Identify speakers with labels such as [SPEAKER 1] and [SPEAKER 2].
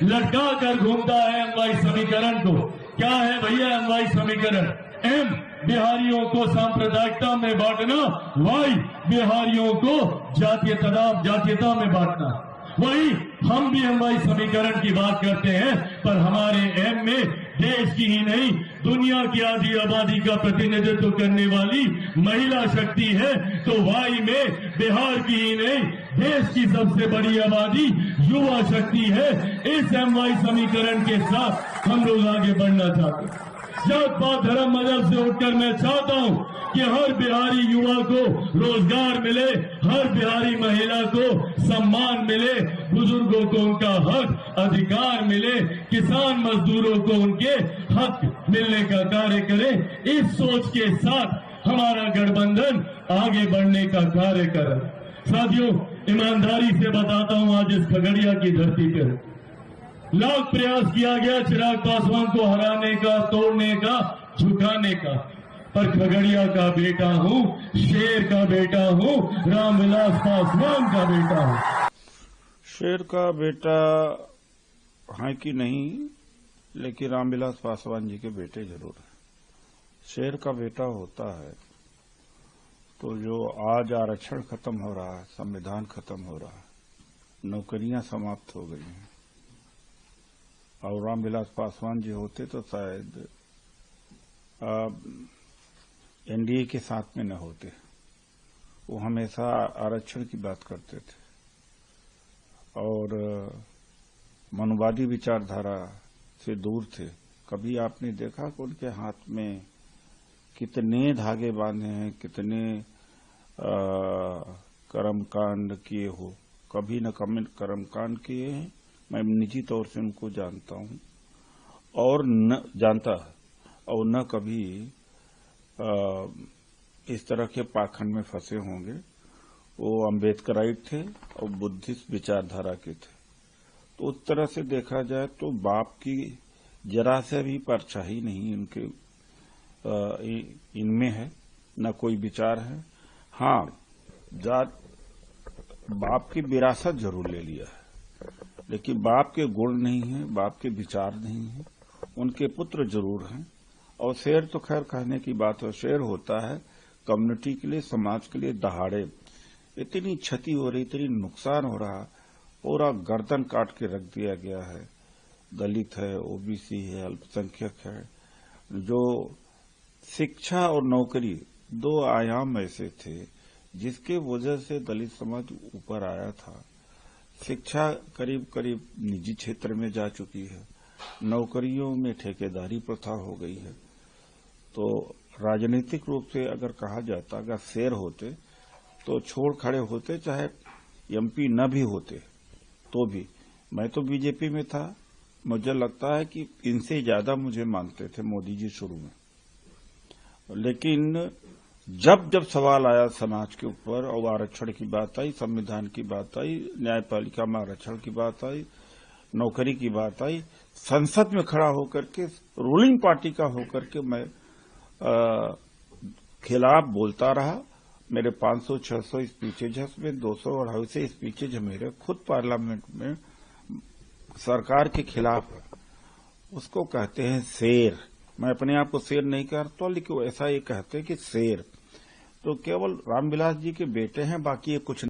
[SPEAKER 1] लटका कर घूमता है एमवाई समीकरण को। क्या है भैया एमवाई समीकरण? एम बिहारियों को सांप्रदायिकता में बांटना, वाई बिहारियों को जातीयता में बांटना। वही हम भी एमवाई समीकरण की बात करते हैं, पर हमारे एम में देश की ही नहीं दुनिया की आधी आबादी का प्रतिनिधित्व करने वाली महिला शक्ति है, तो वाई में बिहार की ही नहीं देश की सबसे बड़ी आबादी युवा शक्ति है। इस एमवाई समीकरण के साथ हम लोग आगे बढ़ना चाहते हैं। जात पात धर्म मजहब से उठकर मैं चाहता हूं कि हर बिहारी युवा को रोजगार मिले, हर बिहारी महिला को सम्मान मिले, बुजुर्गों को उनका हक अधिकार मिले, किसान मजदूरों को उनके हक मिलने का कार्य करें। इस सोच के साथ हमारा गठबंधन आगे बढ़ने का कार्य करे। साथियों, ईमानदारी से बताता हूं, आज इस खगड़िया की धरती पर लाख प्रयास किया गया चिराग पासवान को हराने का, तोड़ने का, झुकाने का, पर खगड़िया का बेटा हूं, शेर का बेटा हूं, रामविलास पासवान का बेटा हूं।
[SPEAKER 2] शेर का बेटा है कि नहीं, लेकिन रामविलास पासवान जी के बेटे जरूर हैं। शेर का बेटा होता है तो जो आज आरक्षण खत्म हो रहा है, संविधान खत्म हो रहा है, नौकरियां समाप्त हो गई हैं, और रामविलास पासवान जी होते तो शायद एनडीए के साथ में न होते। वो हमेशा आरक्षण की बात करते थे और मनुवादी विचारधारा से दूर थे। कभी आपने देखा कि उनके हाथ में कितने धागे बांधे हैं, कितने कर्मकांड किए हो? कभी न कर्मकांड किए हैं। मैं निजी तौर से उनको जानता हूं और न जानता और न कभी इस तरह के पाखंड में फंसे होंगे। वो अम्बेडकराइट थे और बुद्धिस्ट विचारधारा के थे। तो उस तरह से देखा जाए तो बाप की जरा से भी परछाई नहीं इनके इनमें है, न कोई विचार है। हाँ, बाप की विरासत जरूर ले लिया है, लेकिन बाप के गुण नहीं है, बाप के विचार नहीं है। उनके पुत्र जरूर हैं। और शेर तो खैर कहने की बात है, शेर होता है कम्युनिटी के लिए, समाज के लिए दहाड़े। इतनी क्षति हो रही, इतनी नुकसान हो रहा, पूरा गर्दन काट के रख दिया गया है। दलित है, ओबीसी है, अल्पसंख्यक है। जो शिक्षा और नौकरी दो आयाम ऐसे थे जिसके वजह से दलित समाज ऊपर आया था। शिक्षा करीब करीब निजी क्षेत्र में जा चुकी है, नौकरियों में ठेकेदारी प्रथा हो गई है। तो राजनीतिक रूप से अगर कहा जाता, अगर शेर होते तो छोड़ खड़े होते, चाहे एमपी न भी होते तो भी। मैं तो बीजेपी में था, मुझे लगता है कि इनसे ज्यादा मुझे मानते थे मोदी जी शुरू में। लेकिन जब जब सवाल आया समाज के ऊपर और आरक्षण की बात आई, संविधान की बात आई, न्यायपालिका में आरक्षण की बात आई, नौकरी की बात आई, संसद में खड़ा होकर के रूलिंग पार्टी का होकर के मैं खिलाफ बोलता रहा। मेरे 500-600 स्पीचेज में 200-250 स्पीचेज मेरे खुद पार्लियामेंट में सरकार के खिलाफ है। उसको कहते हैं शेर। मैं अपने आप को शेर नहीं कहता, लेकिन ऐसा ये कहते हैं कि शेर। तो केवल रामविलास जी के बेटे हैं, बाकी ये कुछ